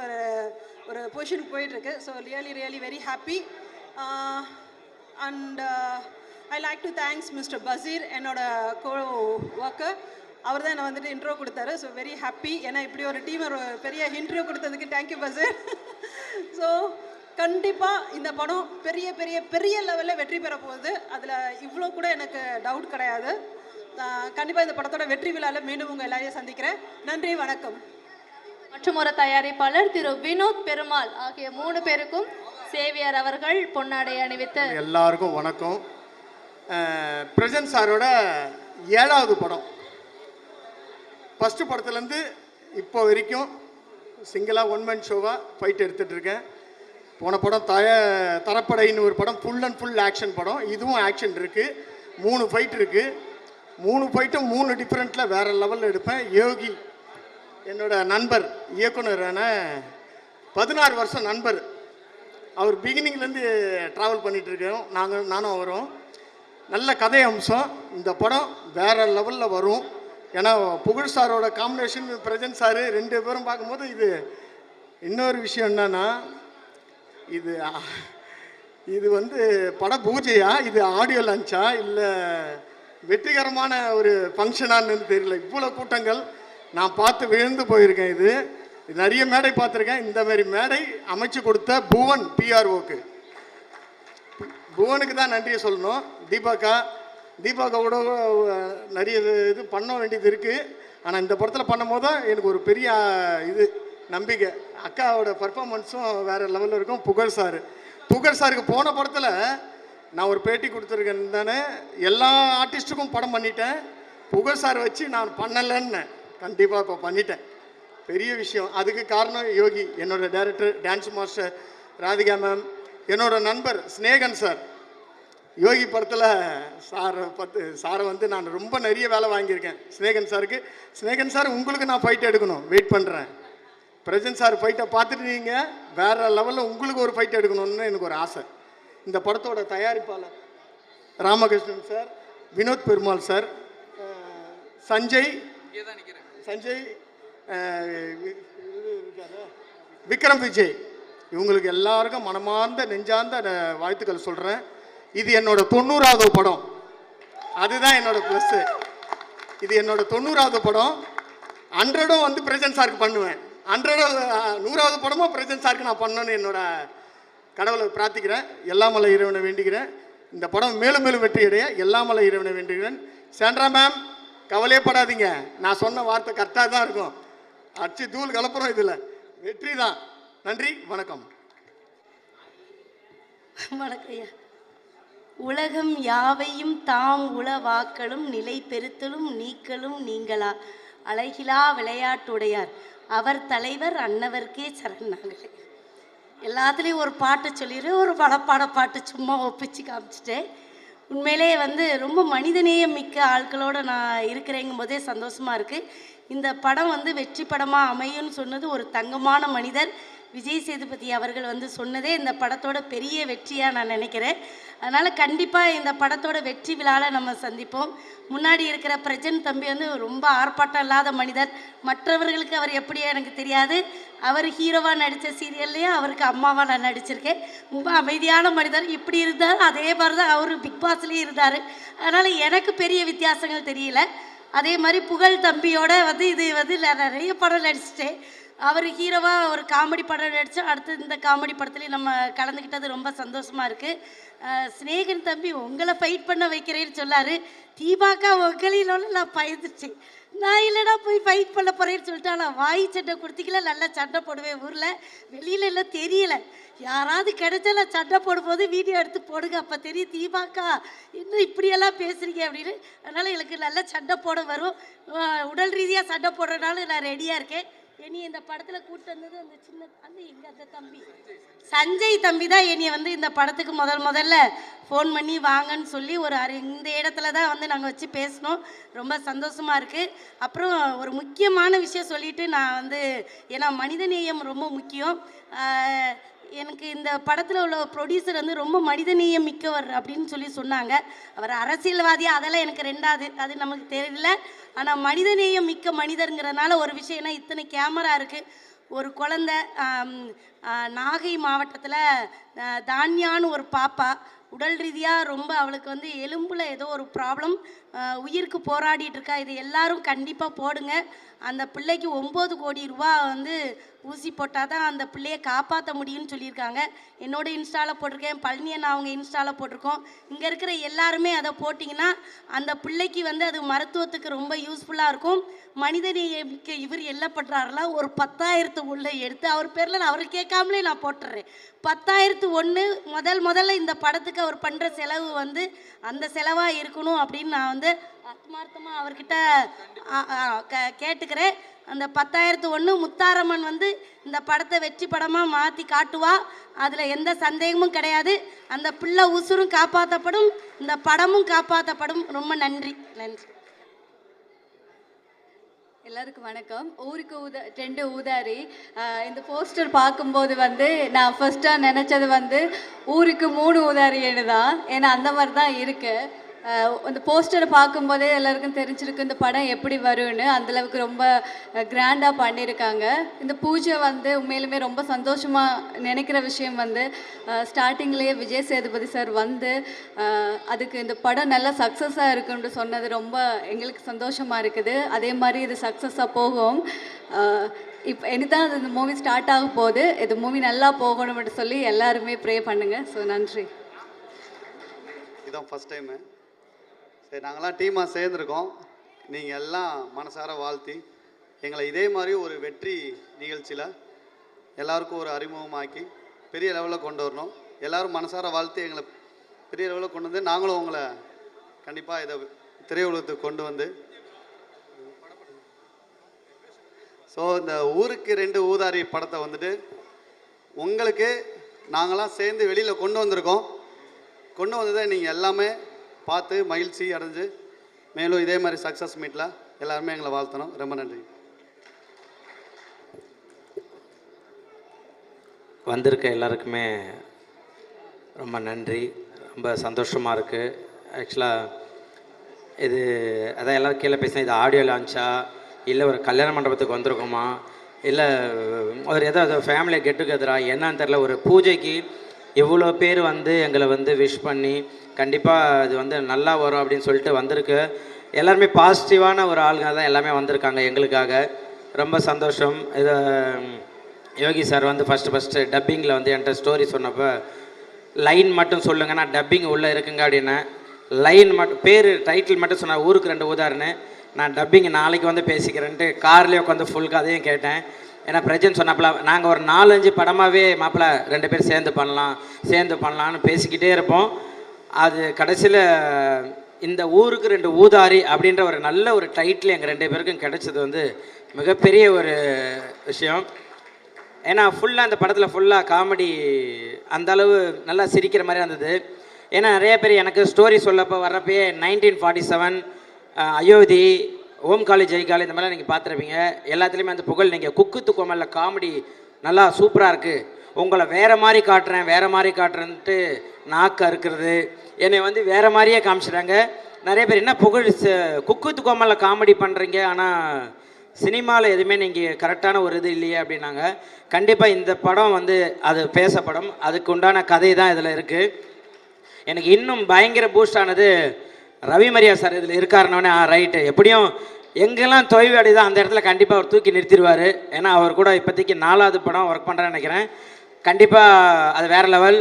ஒரு பொசிஷனுக்கு போயிட்டுருக்கு. So really very happy. And I like to thanks mister Basheer, என்னோட கோ ஒர்க்கர். அவர் தான் என்னை வந்துட்டு இன்ட்ரோ கொடுத்தாரு. So very happy. ஏன்னா இப்படி ஒரு டீம் ஒரு பெரிய இன்ட்ரோ கொடுத்ததுக்கு தேங்க்யூ பசீர். ஸோ கண்டிப்பாக இந்த படம் பெரிய லெவலில் வெற்றி பெற போகுது. அதில் இவ்வளோ கூட எனக்கு டவுட் கிடையாது. கண்டிப்பாக இந்த படத்தோட வெற்றி விழாவில் மீண்டும் உங்கள் எல்லாரையும் சந்திக்கிறேன். நன்றி, வணக்கம். மற்றும் ஒரு தயாரிப்பாளர் திரு வினோத் பெருமாள் ஆகிய 3 பேருக்கும் சேவியர் அவர்கள் பொன்னாடை அணிவித்து எல்லாருக்கும் வணக்கம். பிரசன்ட் சாரோட 7வது படம். ஃபஸ்ட்டு படத்துலேருந்து இப்போ வரைக்கும் சிங்கிளாக ஒன் மேன் ஷோவாக ஃபைட் எடுத்துகிட்டு இருக்கேன். போன படம் தரப்படைன்னு ஒரு படம் ஃபுல் அண்ட் ஃபுல் ஆக்ஷன் படம். இதுவும் ஆக்ஷன் இருக்குது, 3 ஃபைட் இருக்குது. 3 ஃபைட்டும் 3 டிஃப்ரெண்ட்டில் வேறு லெவலில் எடுப்பேன். யோகி என்னோட நண்பர், இயக்குனரான 16 வருஷம் நண்பர். அவர் பிகினிங்லேருந்து ட்ராவல் பண்ணிகிட்ருக்கோம் நானும் அவரும். நல்ல கதை அம்சம். இந்த படம் வேறு லெவலில் வரும். ஏன்னா புகழ் சாரோட காம்பினேஷன், பிரஜன் சார் 2 பேரும் பார்க்கும்போது இது இன்னொரு விஷயம் என்னன்னா, இது வந்து பட பூஜையா, இது ஆடியோ லான்ச்சா, இல்லை வெற்றிகரமான ஒரு ஃபங்க்ஷனான்னு தெரியல. இவ்வளோ கூட்டங்கள் நான் பார்த்து விழுந்து போயிருக்கேன். இது நிறைய மேடை பார்த்துருக்கேன். இந்த மாதிரி மேடை அமைச்சு கொடுத்த புவன் பிஆர்ஓக்கு, புவனுக்கு தான் நன்றியை சொல்லணும். தீபாக்காவோட நிறைய இது பண்ண வேண்டியது இருக்குது. ஆனால் இந்த படத்தில் பண்ணும்போது தான் எனக்கு ஒரு பெரிய நம்பிக்கை. அக்காவோட பர்ஃபார்மன்ஸும் வேறு லெவலில் இருக்கும். புகழ் சாருக்கு போன படத்தில் நான் ஒரு பேட்டி கொடுத்துருக்கேன் தானே, எல்லா ஆர்டிஸ்ட்டுக்கும் படம் பண்ணிட்டேன், புகழ் சார் வச்சு நான் பண்ணலைன்னு. கண்டிப்பாக இப்போ பண்ணிட்டேன். பெரிய விஷயம். அதுக்கு காரணம் யோகி, என்னோட director, dance master Radhika ma'am, என்னோட நண்பர் ஸ்னேகன் சார். யோகி படத்தில் சாரை வந்து நான் ரொம்ப நிறைய வேலை வாங்கியிருக்கேன் ஸ்னேகன் சாருக்கு. ஸ்னேகன் சார், உங்களுக்கு நான் ஃபைட் எடுக்கணும், வெயிட் பண்ணுறேன். பிரஜன் சார் ஃபைட்டை பார்த்துட்டு நீங்கள் வேறு லெவலில் உங்களுக்கு ஒரு ஃபைட் எடுக்கணும்னு எனக்கு ஒரு ஆசை. இந்த படத்தோட தயாரிப்பாளர் ராமகிருஷ்ணன் சார், வினோத் பெருமாள் சார், சஞ்சய், விக்ரம் விஜய், இவங்களுக்கு எல்லாருக்கும் மனமார்ந்த நெஞ்சார்ந்த வாழ்த்துக்கள் சொல்கிறேன். இது என்னோட 90வது படம். அதுதான் என்னோட ப்ளஸ்ஸு. இது என்னோட 90வது படம். 100ம் வந்து பிரஜன் சாருக்கு பண்ணுவேன். 100வது படமும் பிரஜன் சாருக்கு நான் பண்ணணும்னு என்னோட கடவுளை பிரார்த்திக்கிறேன். எல்லாமலை இறைவனை வேண்டிக்கிறேன். இந்த படம் மேலும் மேலும் வெற்றி அடைய எல்லாமலை இறைவனை வேண்டுகிறேன். சாண்ட்ரா மேம், கவலையப்படாதீங்க, நான் சொன்ன வார்த்தை கரெக்டாக தான் இருக்கும். அச்சு தூள் கலப்புறோம், இதில் வெற்றி தான். நன்றி, வணக்கம். வணக்கம். உலகம் யாவையும் தாம் உளவாக்களும் நிலை பெருத்தலும் நீக்கலும் நீங்களா அழகிலா விளையாட்டுடையார் அவர் தலைவர் அன்னவர்க்கே சரணாங்களே. எல்லாத்துலேயும் ஒரு பாட்டு சொல்லிடுறேன், ஒரு படப்பாட பாட்டு சும்மா ஒப்பிச்சு காமிச்சிட்டேன். உண்மையிலே வந்து ரொம்ப மனிதநேயம் மிக்க ஆட்களோடு நான் இருக்கிறேங்கும் போதே சந்தோஷமாக இருக்குது. இந்த படம் வந்து வெற்றி படமாக அமையும்னு சொன்னது ஒரு தங்கமான மனிதர் விஜய் சேதுபதி அவர்கள் வந்து சொன்னதே இந்த படத்தோட பெரிய வெற்றியாக நான் நினைக்கிறேன். அதனால் கண்டிப்பாக இந்த படத்தோட வெற்றி விழாவில் நம்ம சந்திப்போம். முன்னாடி இருக்கிற பிரஜன் தம்பி வந்து ரொம்ப ஆர்ப்பாட்டம் இல்லாத மனிதர். மற்றவர்களுக்கு அவர் எப்படியோ எனக்கு தெரியாது. அவர் ஹீரோவாக நடித்த சீரியல்லையும் அவருக்கு அம்மாவாக நான் நடிச்சிருக்கேன். ரொம்ப அமைதியான மனிதர். இப்படி இருந்தார், அதே மாதிரி தான் அவர் பிக் பாஸ்லேயும் இருந்தார். அதனால் எனக்கு பெரிய வித்தியாசங்கள் தெரியல. அதே மாதிரி புகழ் தம்பியோட வந்து இது வந்து நிறைய படம் நடிச்சிட்டேன். அவர் ஹீரோவாக ஒரு காமெடி படம் நடித்தோம். அடுத்து இந்த காமெடி படத்துலேயும் நம்ம கலந்துக்கிட்டது ரொம்ப சந்தோஷமாக இருக்குது. ஸ்னேகன் தம்பி உங்களை ஃபைட் பண்ண வைக்கிறேன்னு சொன்னார். தீபாக்கா உங்களிலோட நான் பயந்துட்டேன். நான் இல்லைனா போய் ஃபைட் பண்ண போகிறேன்னு சொல்லிட்டு நான் வாய் சண்டை கொடுத்திக்கல. நல்லா சண்டை போடுவேன் ஊரில், வெளியில எல்லாம் தெரியல. யாராவது கிடைச்சா நான் சண்டை போடும்போது வீடியோ எடுத்து போடுங்க, அப்போ தெரியும் தீபாக்கா இன்னும் இப்படியெல்லாம் பேசுகிறீங்க அப்படின்னு. அதனால் எனக்கு நல்லா சண்டை போட வரும். உடல் ரீதியாக சண்டை போடுறதுனால நான் ரெடியாக இருக்கேன். என்னைய இந்த படத்தில் கூப்பிட்டு வந்தது அந்த சின்ன அந்த தம்பி சஞ்சய் தம்பி தான் என்னைய வந்து இந்த படத்துக்கு முதல்ல ஃபோன் பண்ணி வாங்கன்னு சொல்லி இந்த இடத்துல தான் வந்து நாங்கள் வச்சு பேசினோம். ரொம்ப சந்தோஷமாக இருக்குது. அப்புறம் ஒரு முக்கியமான விஷயம் சொல்லிவிட்டு நான் வந்து, ஏன்னா மனிதநேயம் ரொம்ப முக்கியம். எனக்கு இந்த படத்தில் உள்ள ப்ரொடியூசர் வந்து ரொம்ப மனிதநேயம் மிக்கவர் அப்படின்னு சொல்லி சொன்னாங்க. அவர் அரசியல்வாதியாக அதெல்லாம் எனக்கு ரெண்டாவது, அது நமக்கு தெரியல. ஆனால் மனிதநேயம் மிக்க மனிதருங்கிறதுனால ஒரு விஷயம்னா, இத்தனை கேமரா இருக்குது. ஒரு குழந்தை நாகை மாவட்டத்தில் தான்யான்னு ஒரு பாப்பா உடல் ரீதியாக ரொம்ப அவளுக்கு வந்து எலும்பில் ஏதோ ஒரு ப்ராப்ளம், உயிருக்கு போராடிட்டு இருக்கா. இது எல்லாரும் கண்டிப்பாக போடுங்க. அந்த பிள்ளைக்கு 9 கோடி ரூபா வந்து ஊசி போட்டால் தான் அந்த பிள்ளையை காப்பாற்ற முடியும்னு சொல்லியிருக்காங்க. என்னோட இன்ஸ்டாவில் போட்டிருக்கேன், பழனியன் அவங்க இன்ஸ்டாவில் போட்டிருக்கோம். இங்கே இருக்கிற எல்லாருமே அதை போட்டிங்கன்னா அந்த பிள்ளைக்கு வந்து அது மருத்துவத்துக்கு ரொம்ப யூஸ்ஃபுல்லாக இருக்கும். மனிதநேயமிக்க இவர் என்ன பண்ணுறாருல, ஒரு 10,000 உள்ள எடுத்து அவர் பேரில் அவர் கேட்காமலே நான் போட்டுடுறேன். 10,001 முதல்ல இந்த படத்துக்கு அவர் பண்ணுற செலவு வந்து அந்த செலவாக இருக்கணும் அப்படின்னு நான் வந்து ஆத்மார்த்தமாக அவர்கிட்ட கேட்டுக்கிறேன். அந்த 10,001 முத்தாரம்மன் வந்து இந்த படத்தை வெற்றி படமாக மாற்றி காட்டுவா. அதில் எந்த சந்தேகமும் கிடையாது. அந்த பிள்ளை உசுரும் காப்பாற்றப்படும், இந்த படமும் காப்பாற்றப்படும். ரொம்ப நன்றி. நன்றி. எல்லாருக்கும் வணக்கம். ஊருக்கு ரெண்டு ஊதாரி. இந்த போஸ்டர் பார்க்கும்போது வந்து நான் ஃபர்ஸ்ட்டாக நினச்சது வந்து ஊருக்கு 3 ஊதாரின்னு தான். ஏன்னா அந்த மாதிரி தான் இருக்குது. இந்த போஸ்டரை பார்க்கும்போதே எல்லாருக்கும் தெரிஞ்சிருக்கு இந்த படம் எப்படி வரும்னு. அந்தளவுக்கு ரொம்ப கிராண்டாக பண்ணியிருக்காங்க. இந்த பூஜை வந்து உண்மையிலுமே ரொம்ப சந்தோஷமாக நினைக்கிற விஷயம் வந்து ஸ்டார்டிங்லேயே விஜய் சேதுபதி சார் வந்து அதுக்கு இந்த படம் நல்லா சக்ஸஸாக இருக்குன்னு சொன்னது ரொம்ப எங்களுக்கு சந்தோஷமாக இருக்குது. அதே மாதிரி இது சக்ஸஸாக போகும். இப்போ இனிதான் இந்த மூவி ஸ்டார்ட் ஆக போகுது. இது மூவி நல்லா போகணும்னு சொல்லி எல்லாருமே ப்ரே பண்ணுங்கள். ஸோ நன்றி. இதுதான் ஃபஸ்ட் டைமு. சரி, நாங்கள்லாம் டீமாக சேர்ந்துருக்கோம். நீங்கள் எல்லாம் மனசார வாழ்த்தி எங்களை இதே மாதிரி ஒரு வெற்றி நிகழ்ச்சியில் எல்லாருக்கும் ஒரு அறிமுகமாக்கி பெரிய லெவலில் கொண்டு வரணும். எல்லோரும் மனசார வாழ்த்தி எங்களை பெரிய லெவலில் கொண்டு வந்து நாங்களும் உங்களை கண்டிப்பாக இதை திரையுலகத்துக்கு கொண்டு வந்து ஸோ இந்த ஊருக்கு 2 ஊதாரி படத்தை வந்துட்டு உங்களுக்கு நாங்களாம் சேர்ந்து வெளியில் கொண்டு வந்திருக்கோம். கொண்டு வந்ததை நீங்கள் எல்லாமே பார்த்து மகிழ்ச்சி அடைஞ்சு மேலும் இதே மாதிரி சக்ஸஸ் மீட்டில் எல்லாருமே எங்களை வாழ்த்தணும். ரொம்ப நன்றி. வந்திருக்க எல்லாருக்குமே ரொம்ப நன்றி. ரொம்ப சந்தோஷமாக இருக்குது. ஆக்சுவலாக இது அதான் எல்லோரும் கீழே பேசினா இது ஆடியோ லான்ச்சா இல்லை ஒரு கல்யாண மண்டபத்துக்கு வந்திருக்கோமா இல்லை ஒரு ஏதோ ஃபேமிலி கெட் டுகெதரா என்னன்னு தெரில. ஒரு பூஜைக்கு இவ்வளோ பேர் வந்து எங்களை வந்து விஷ் பண்ணி கண்டிப்பாக இது வந்து நல்லா வரும் அப்படின்னு சொல்லிட்டு வந்திருக்கு. எல்லாருமே பாசிட்டிவான ஒரு ஆளுங்க தான் எல்லாமே வந்திருக்காங்க எங்களுக்காக. ரொம்ப சந்தோஷம். இதை யோகி சார் வந்து ஃபஸ்ட்டு டப்பிங்கில் வந்து என்கிட்ட ஸ்டோரி சொன்னப்போ லைன் மட்டும் சொல்லுங்கள், நான் டப்பிங் உள்ளே இருக்குங்க அப்படின்னு லைன் மட்டும் பேர் டைட்டில் மட்டும் சொன்னார். ஊருக்கு 2 ஊதாரின்னு. நான் டப்பிங் நாளைக்கு வந்து பேசிக்கிறேன்ட்டு கார்லேயே உட்காந்து ஃபுல் கதையும் கேட்டேன். ஏன்னா பிரஜன் சொன்னாப்புல நாங்கள் ஒரு 4-5 படமாகவே மாப்பிள்ள 2 பேர் சேர்ந்து பண்ணலான்னு பேசிக்கிட்டே இருப்போம். அது கடைசியில் இந்த ஊருக்கு 2 ஊதாரி அப்படின்ற ஒரு நல்ல ஒரு டைட்டில் எங்கள் 2 பேருக்கும் கிடைச்சது வந்து மிகப்பெரிய ஒரு விஷயம். ஏன்னா ஃபுல்லாக அந்த படத்தில் ஃபுல்லாக காமெடி அந்தளவு நல்லா சிரிக்கிற மாதிரி இருந்தது. ஏன்னா நிறைய பேர் எனக்கு ஸ்டோரி சொல்லப்போ வர்றப்பயே 1947 அயோத்தி, ஓம் காளி ஜெய் காளி இந்த மாதிரிலாம் நீங்கள் பார்த்துருப்பீங்க. எல்லாத்துலேயுமே அந்த புகழ் நீங்கள் குக்கு துக்கமல்ல காமெடி நல்லா சூப்பராக இருக்குது, உங்களை வேறு மாதிரி காட்டுறேன்ட்டு நாக்கு அறுக்கிறது என்னை வந்து வேறு மாதிரியே காமிச்சிட்டாங்க. நிறைய பேர் என்ன புகழ் குக்கு துக்கமல்ல காமெடி பண்ணுறீங்க, ஆனால் சினிமாவில் எதுவுமே நீங்கள் கரெக்டான ஒரு இது இல்லையே அப்படின்னாங்க. கண்டிப்பாக இந்த படம் வந்து அது பேசப்படும், அதுக்கு உண்டான கதை தான் இதில் இருக்குது. எனக்கு இன்னும் பயங்கர பூஸ்ட் ஆனது ரவி மரியா சார் இதில் இருக்காருன்னொடனே ரைட்டு எப்படியும் எங்கெல்லாம் தொய்வு அடையுதோ அந்த இடத்துல கண்டிப்பாக அவர் தூக்கி நிறுத்திடுவார். ஏன்னா அவர் கூட இப்போதைக்கு 4வது படம் ஒர்க் பண்ணுறேன்னு நினைக்கிறேன். கண்டிப்பாக அது வேறு லெவல்.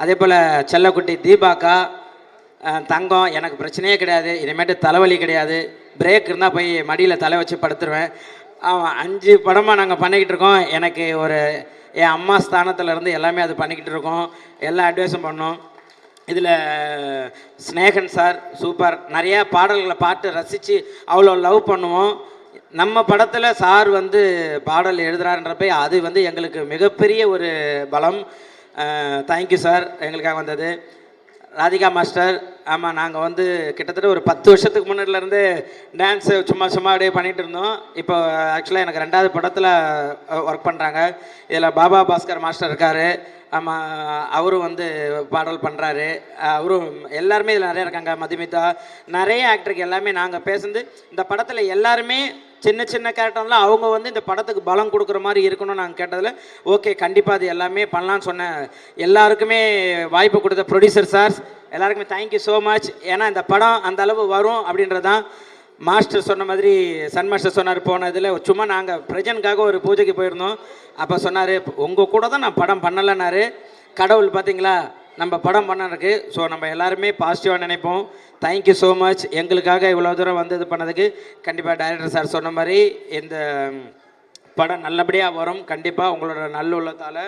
அதே போல் செல்லக்குட்டி தீபாக்கா தங்கம் எனக்கு பிரச்சனையே கிடையாது. இனிமேட்டு தலைவலி கிடையாது. பிரேக் இருந்தால் போய் மடியில் தலை வச்சு படுத்துருவேன். 5 படமாக நாங்கள் பண்ணிக்கிட்டு இருக்கோம். எனக்கு ஒரு என் அம்மா ஸ்தானத்துலேருந்து எல்லாமே அது பண்ணிக்கிட்டு இருக்கோம். எல்லா அட்வைஸும் பண்ணோம். இதில் ஸ்னேகன் சார் சூப்பர். நிறையா பாடல்களை பாட்டு ரசித்து அவ்வளோ லவ் பண்ணுவோம். நம்ம படத்தில் சார் வந்து பாடல் எழுதுகிறாருன்றப்ப அது வந்து எங்களுக்கு மிகப்பெரிய ஒரு பலம். தேங்க்யூ சார் எங்களுக்காக வந்தது. ராதிகா மாஸ்டர், ஆமாம் நாங்கள் வந்து கிட்டத்தட்ட ஒரு 10 வருஷத்துக்கு முன்னாடிலேருந்து டான்ஸு சும்மா அப்படியே பண்ணிகிட்டு இருந்தோம். இப்போ ஆக்சுவலாக எனக்கு 2வது படத்தில் ஒர்க் பண்ணுறாங்க. இதில் பாபா பாஸ்கர் மாஸ்டர் இருக்கார். ஆமாம் அவரும் வந்து பாடல் பண்ணுறாரு. அவரும் எல்லாருமே இதில் நிறையா இருக்காங்க. மதுமிதா நிறைய ஆக்டருக்கு எல்லாமே நாங்கள் பேசுனது இந்த படத்தில் எல்லாருமே சின்ன சின்ன கேரக்டர்லாம் அவங்க வந்து இந்த படத்துக்கு பலம் கொடுக்குற மாதிரி இருக்கணும்னு நாங்கள் கேட்டதில் ஓகே கண்டிப்பாக அது எல்லாமே பண்ணலான்னு சொன்னேன். எல்லாருக்குமே வாய்ப்பு கொடுத்த ப்ரொடியூசர் சார்ஸ் எல்லாருக்குமே தேங்க்யூ ஸோ மச். ஏன்னா இந்த படம் அந்த அளவு வரும் அப்படின்றதான் மாஸ்டர் சொன்ன மாதிரி சன் மாஸ்டர் சொன்னார். போன இதில் சும்மா நாங்கள் பிரஜனுக்காக ஒரு பூஜைக்கு போயிருந்தோம். அப்போ சொன்னார் உங்கள் கூட தான் நான் படம் பண்ணலைன்னாரு. கடவுள் பார்த்தீங்களா நம்ம படம் பண்ணருக்கு. ஸோ நம்ம எல்லாருமே பாசிட்டிவாக நினைப்போம். Thank you so much. எங்களுக்காக இவ்வளோ தூரம் வந்து இது பண்ணதுக்கு கண்டிப்பாக டைரக்டர் சார் சொன்ன மாதிரி இந்த படம் நல்லபடியாக வரும். கண்டிப்பாக உங்களோட நல்லுள்ளத்தால்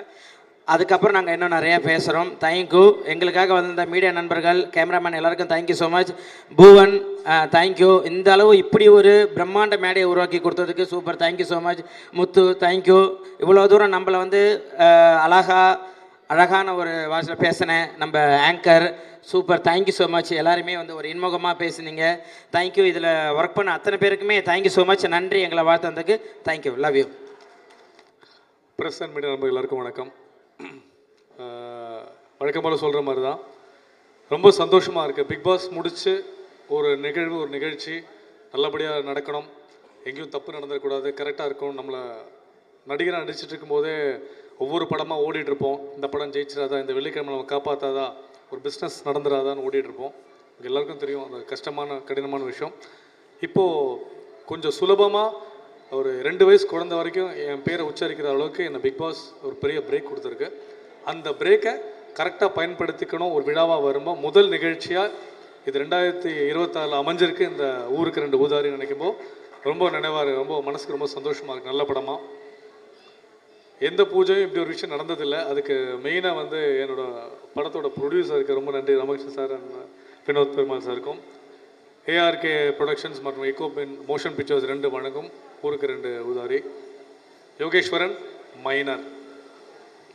அதுக்கப்புறம் நாங்கள் இன்னும் நிறைய பேசுகிறோம். தேங்க்யூ. எங்களுக்காக வந்த மீடியா நண்பர்கள், கேமராமேன் எல்லாருக்கும் thank you so much. Poovan thank you. இந்த அளவு இப்படி ஒரு பிரம்மாண்ட மேடையை உருவாக்கி கொடுத்ததுக்கு super, thank you so much. Muthu thank you. இவ்வளோ தூரம் நம்மளை வந்து அழகான ஒரு வாய்ஸில் பேசினேன் நம்ம anchor, super, thank you so much. எல்லாருமே வந்து ஒரு இன்முகமாக பேசுனீங்க, தேங்க்யூ. இதில் ஒர்க் பண்ண அத்தனை பேருக்குமே தேங்க்யூ ஸோ மச். நன்றி எங்களை வாழ்த்ததுக்கு. Thank you, love you. Press and media நண்பர்கள் எல்லாருக்கும் வணக்கம். வழக்கம் போல் சொல்கிற மாதிரி தான் ரொம்ப சந்தோஷமாக இருக்குது. பிக் பாஸ் முடித்து ஒரு நிகழ்ச்சி நல்லபடியாக நடக்கணும், எங்கேயும் தப்பு நடந்துடக்கூடாது, கரெக்டாக இருக்கணும். நம்மளை நடிகராக நடிச்சிட்டு இருக்கும்போதே ஒவ்வொரு படமாக ஓடிட்டுருப்போம். இந்த படம் ஜெயிச்சிடாதா, இந்த வெள்ளிக்கிழமை நம்ம காப்பாற்றாதா, ஒரு பிஸ்னஸ் நடந்துடாதான்னு ஓடிட்டுருப்போம். இங்கே எல்லாருக்கும் தெரியும் அந்த கடினமான விஷயம். இப்போது கொஞ்சம் சுலபமாக ஒரு 2 வயசு குழந்தை வரைக்கும் என் பேரை உச்சரிக்கிற அளவுக்கு என்னை பிக் பாஸ் ஒரு பெரிய பிரேக் கொடுத்துருக்கு. அந்த பிரேக்கை கரெக்டாக பயன்படுத்திக்கணும். ஒரு விழாவாக வரும்போது முதல் நிகழ்ச்சியாக இது 2026 அமைஞ்சிருக்கு. இந்த ஊருக்கு 2 ஊதாரி நினைக்கும்போது ரொம்ப நினைவாக, ரொம்ப மனசுக்கு ரொம்ப சந்தோஷமாக இருக்குது. நல்ல படமாக எந்த பூஜையும் இப்படி ஒரு விஷயம் நடந்ததில்லை. அதுக்கு மெயினாக வந்து என்னோடய படத்தோட ப்ரொடியூசருக்கு ரொம்ப நன்றி, ராமகிருஷ்ணன் சார் அண்ட் வினோத் பெருமாள் சாருக்கும். ஏஆர்கே ப்ரொடக்ஷன்ஸ் மற்றும் எக்கோபின் மோஷன் பிக்சர்ஸ் 2 வழங்கும் ஊருக்கு 2 ஊதாரி. யோகேஸ்வரன் மைனர்.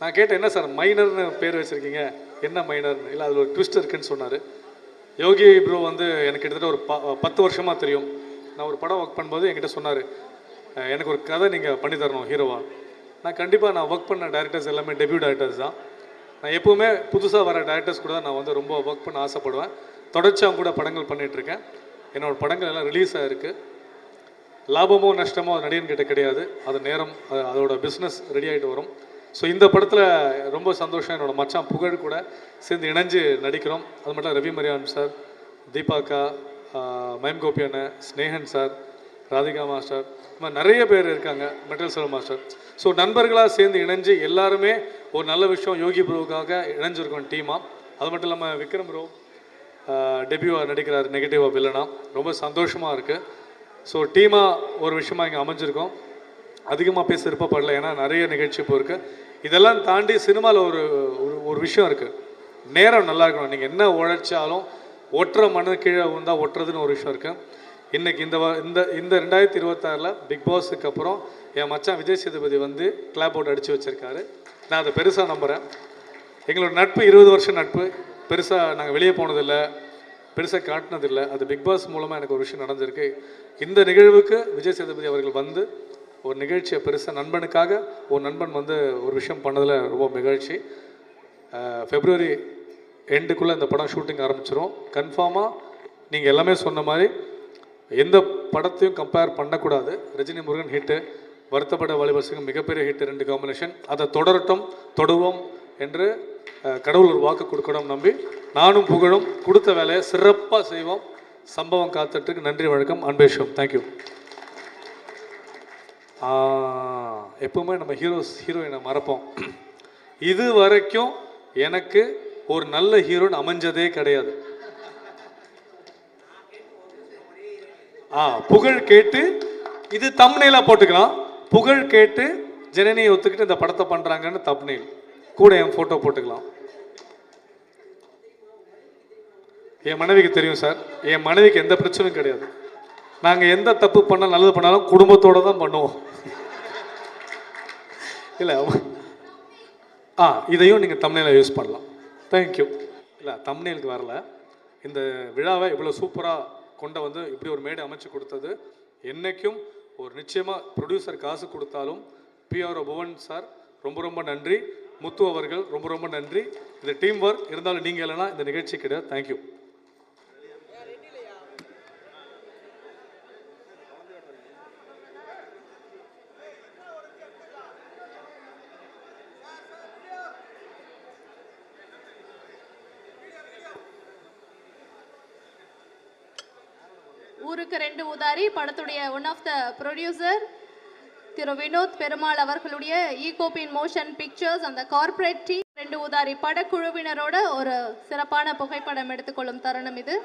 நான் கேட்டேன், என்ன சார் மைனர்னு பேர் வச்சுருக்கீங்க, என்ன மைனர்னு? இல்லை அதில் ஒரு ட்விஸ்ட் இருக்குன்னு சொன்னார். யோகி ப்ரோ வந்து எனக்கு கிட்டத்தட்ட ஒரு 10 வருஷமாக தெரியும். நான் ஒரு படம் ஒர்க் பண்ணும்போது என்கிட்ட சொன்னார், எனக்கு ஒரு கதை நீங்கள் பண்ணி தரணும் ஹீரோவா. நான் கண்டிப்பாக நான் ஒர்க் பண்ண டேரக்டர்ஸ் எல்லாமே டெபியூ டேரக்டர்ஸ் தான். நான் எப்போவுமே புதுசாக வர டேரக்டர்ஸ் கூட நான் வந்து ரொம்ப ஒர்க் பண்ண ஆசைப்படுவேன். தொடர்ச்சியாக கூட படங்கள் பண்ணிகிட்ருக்கேன். என்னோடய படங்கள் எல்லாம் ரிலீஸ் ஆகிருக்கு. லாபமோ நஷ்டமோ அது நடிகன்கிட்ட கிடையாது, அது நேரம், அதோட பிஸ்னஸ் ரெடி ஆகிட்டு வரும். ஸோ இந்த படத்தில் ரொம்ப சந்தோஷம். என்னோடய மச்சான் புகழ் கூட சேர்ந்து இணைஞ்சு நடிக்கிறோம். அது மட்டும் ரவி மரியான் சார், தீபாக்கா, மயம் கோபி அண்ணன், ஸ்னேகன் சார், ராதிகா மாஸ்டர், இந்த மாதிரி நிறைய பேர் இருக்காங்க, மெட்டல் செல்வ மாஸ்டர். ஸோ நண்பர்களாக சேர்ந்து இணைஞ்சு எல்லாருமே ஒரு நல்ல விஷயம் யோகி ப்ரோவுக்காக இணைஞ்சிருக்கோம் டீமாக. அது மட்டும் இல்லாமல் விக்ரம் ப்ரோ டெபியூவாக நடிக்கிறார் நெகட்டிவாக வில்லனா, ரொம்ப சந்தோஷமாக இருக்குது. ஸோ டீமாக ஒரு விஷயமாக இங்கே அமைஞ்சிருக்கோம். அதிகமாக பேச விருப்பப்படல, ஏன்னா நிறைய நிகழ்ச்சி இப்போ இருக்குது. இதெல்லாம் தாண்டி சினிமாவில் ஒரு விஷயம் இருக்குது, நேரம் நல்லா இருக்கணும். நீங்கள் என்ன உழைச்சாலும் ஒட்டுற மண்ணு கீழே வந்தால் ஒட்டுறதுன்னு ஒரு விஷயம் இருக்குது. இன்றைக்கி இந்த 2026 பிக் பாஸுக்கு அப்புறம் என் மச்சான் விஜய் சேதுபதி வந்து கிளாப் அவுட் அடித்து வச்சுருக்காரு. நான் அதை பெருசாக நம்புகிறேன். எங்களோட நட்பு 20 வருஷம் நட்பு. பெருசாக நாங்கள் வெளியே போனதில்லை, பெருசாக காட்டினதில்லை. அது பிக் பாஸ் மூலமாக எனக்கு ஒரு விஷயம் நடந்திருக்கு. இந்த நிகழ்வுக்கு விஜய் சேதுபதி அவர்கள் வந்து ஒரு நிகழ்ச்சியை பெருசாக நண்பனுக்காக ஒரு நண்பன் வந்து ஒரு விஷயம் பண்ணதில் ரொம்ப மகிழ்ச்சி. February எண்டுக்குள்ளே இந்த படம் ஷூட்டிங் ஆரம்பிச்சிடும். கன்ஃபார்மாக நீங்கள் எல்லாமே சொன்ன மாதிரி எந்த படத்தையும் கம்பேர் பண்ணக்கூடாது. ரஜினி முருகன் ஹிட்டு, வருத்தப்பட வாலிபர்ஸுக்கு மிகப்பெரிய ஹிட்டு, 2 காம்பினேஷன். அதை தொடருவோம் என்று கடவுள் ஒரு வாக்கு கொடுக்கணும் நம்பி நானும் புகழும் கொடுத்த வேலையை சிறப்பாக செய்வோம். சம்பவம் காத்துட்டுருக்கு. நன்றி, வணக்கம், அன்பேஷம், தேங்க்யூ. எப்பவுமே நம்ம ஹீரோயினை மறப்போம். இது வரைக்கும் எனக்கு ஒரு நல்ல ஹீரோயின் அமைஞ்சதே கிடையாது. புகழ் கேட்டு இது தம்ப்நெயிலாக போட்டுக்கலாம். புகழ் கேட்டு ஜனனியை ஒத்துக்கிட்டு இந்த படத்தை பண்ணுறாங்கன்னு தம்ப்நெயில் கூட என் ஃபோட்டோ போட்டுக்கலாம். என் மனைவிக்கு தெரியும் சார், என் மனைவிக்கு எந்த பிரச்சனையும் கிடையாது. நாங்கள் எந்த தப்பு பண்ணாலும் நல்லது பண்ணாலும் குடும்பத்தோடு தான் பண்ணுவோம். இல்லை இதையும் நீங்கள் தம்ப்நெயிலை யூஸ் பண்ணலாம். தேங்க்யூ. இல்லை தம்ப்நெயிலுக்கு வரல, இந்த விழாவை இவ்வளோ சூப்பராக கொண்ட வந்து இப்படி ஒரு மேடை அமைச்சு கொடுத்தது என்றைக்கும் ஒரு நிச்சயமாக ப்ரொடியூசர் காசு கொடுத்தாலும் பிஆர்ஓ புவன் சார் ரொம்ப ரொம்ப நன்றி. முத்து அவர்கள் ரொம்ப ரொம்ப நன்றி. இது டீம் ஒர்க், இருந்தாலும் நீங்கள் இல்லைன்னா இந்த நிகழ்ச்சி கிடையாது. தேங்க்யூ. ஊருக்கு 2 ஊதாரி படத்துடைய ஒன் ஆஃப் த ப்ரொடியூசர் திரு வினோத் பெருமாள் அவர்களுடைய ஈகோபின் மோஷன் பிக்சர்ஸ் அந்த கார்ப்பரேட் டீம் 2 ஊதாரி படக்குழுவினரோட ஒரு சிறப்பான புகைப்படம் எடுத்துக்கொள்ளும் தருணம் இது.